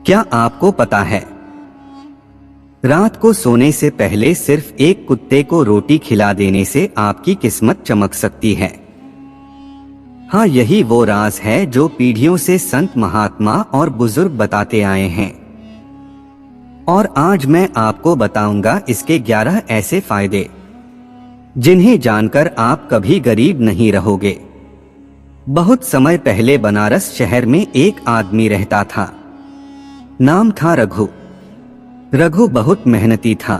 क्या आपको पता है, रात को सोने से पहले सिर्फ एक कुत्ते को रोटी खिला देने से आपकी किस्मत चमक सकती है। हाँ, यही वो राज है जो पीढ़ियों से संत महात्मा और बुजुर्ग बताते आए हैं। और आज मैं आपको बताऊंगा इसके 11 ऐसे फायदे जिन्हें जानकर आप कभी गरीब नहीं रहोगे। बहुत समय पहले बनारस शहर में एक आदमी रहता था। नाम था रघु। रघु बहुत मेहनती था,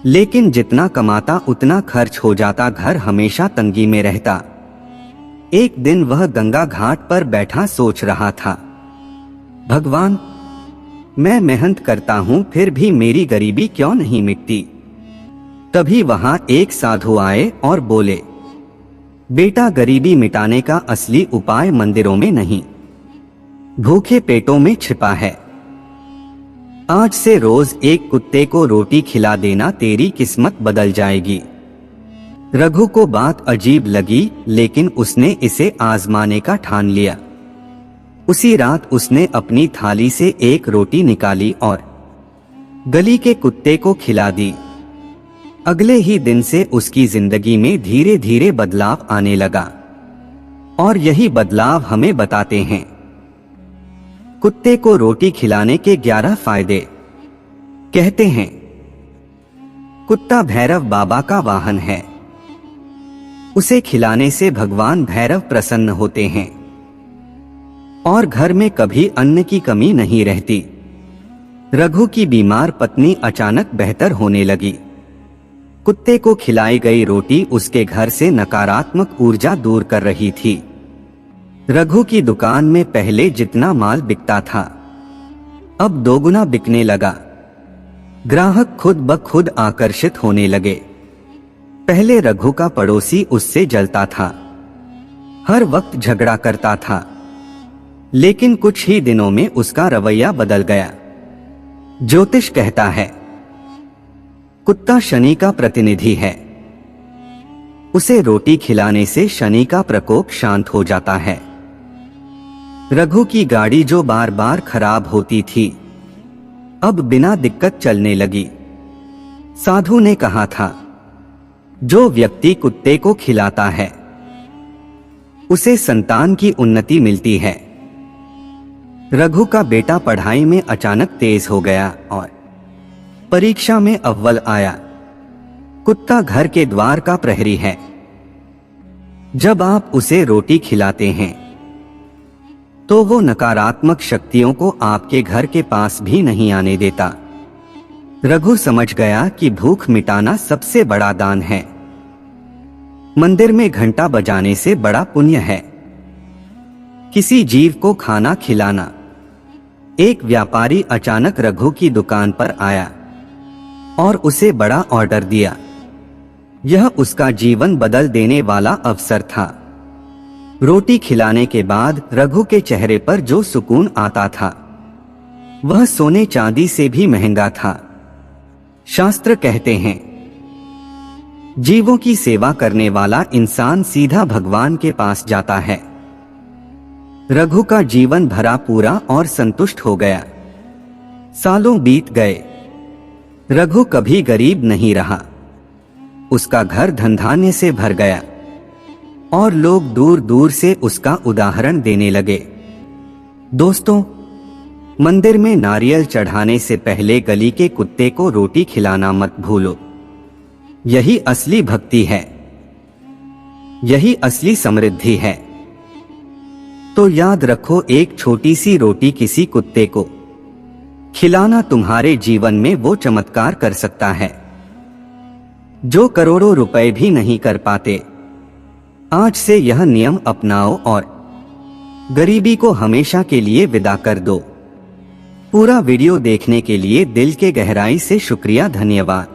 लेकिन जितना कमाता उतना खर्च हो जाता, घर हमेशा तंगी में रहता। एक दिन वह गंगा घाट पर बैठा सोच रहा था, भगवान, मैं मेहनत करता हूँ फिर भी मेरी गरीबी क्यों नहीं मिटती। तभी वहां एक साधु आए और बोले, बेटा, गरीबी मिटाने का असली उपाय मंदिरों में नहीं, भूखे पेटों में छिपा है। आज से रोज एक कुत्ते को रोटी खिला देना, तेरी किस्मत बदल जाएगी। रघु को बात अजीब लगी, लेकिन उसने इसे आजमाने का ठान लिया। उसी रात उसने अपनी थाली से एक रोटी निकाली और गली के कुत्ते को खिला दी। अगले ही दिन से उसकी जिंदगी में धीरे धीरे बदलाव आने लगा। और यही बदलाव हमें बताते हैं कुत्ते को रोटी खिलाने के 11 फायदे। कहते हैं, कुत्ता भैरव बाबा का वाहन है। उसे खिलाने से भगवान भैरव प्रसन्न होते हैं और घर में कभी अन्न की कमी नहीं रहती। रघु की बीमार पत्नी अचानक बेहतर होने लगी। कुत्ते को खिलाई गई रोटी उसके घर से नकारात्मक ऊर्जा दूर कर रही थी। रघु की दुकान में पहले जितना माल बिकता था, अब 2 गुना बिकने लगा। ग्राहक खुद ब खुद आकर्षित होने लगे। पहले रघु का पड़ोसी उससे जलता था, हर वक्त झगड़ा करता था, लेकिन कुछ ही दिनों में उसका रवैया बदल गया। ज्योतिष कहता है, कुत्ता शनि का प्रतिनिधि है। उसे रोटी खिलाने से शनि का प्रकोप शांत हो जाता है। रघु की गाड़ी जो बार बार खराब होती थी, अब बिना दिक्कत चलने लगी। साधु ने कहा था, जो व्यक्ति कुत्ते को खिलाता है उसे संतान की उन्नति मिलती है। रघु का बेटा पढ़ाई में अचानक तेज हो गया और परीक्षा में अव्वल आया। कुत्ता घर के द्वार का प्रहरी है। जब आप उसे रोटी खिलाते हैं तो वो नकारात्मक शक्तियों को आपके घर के पास भी नहीं आने देता। रघु समझ गया कि भूख मिटाना सबसे बड़ा दान है। मंदिर में घंटा बजाने से बड़ा पुण्य है किसी जीव को खाना खिलाना। एक व्यापारी अचानक रघु की दुकान पर आया और उसे बड़ा ऑर्डर दिया। यह उसका जीवन बदल देने वाला अवसर था। रोटी खिलाने के बाद रघु के चेहरे पर जो सुकून आता था, वह सोने चांदी से भी महंगा था। शास्त्र कहते हैं, जीवों की सेवा करने वाला इंसान सीधा भगवान के पास जाता है। रघु का जीवन भरा पूरा और संतुष्ट हो गया। सालों बीत गए, रघु कभी गरीब नहीं रहा। उसका घर धन धान्य से भर गया और लोग दूर दूर से उसका उदाहरण देने लगे। दोस्तों, मंदिर में नारियल चढ़ाने से पहले गली के कुत्ते को रोटी खिलाना मत भूलो। यही असली भक्ति है, यही असली समृद्धि है। तो याद रखो, एक छोटी सी रोटी किसी कुत्ते को खिलाना तुम्हारे जीवन में वो चमत्कार कर सकता है जो करोड़ों रुपए भी नहीं कर पाते। आज से यह नियम अपनाओ और गरीबी को हमेशा के लिए विदा कर दो। पूरा वीडियो देखने के लिए दिल के गहराई से शुक्रिया, धन्यवाद।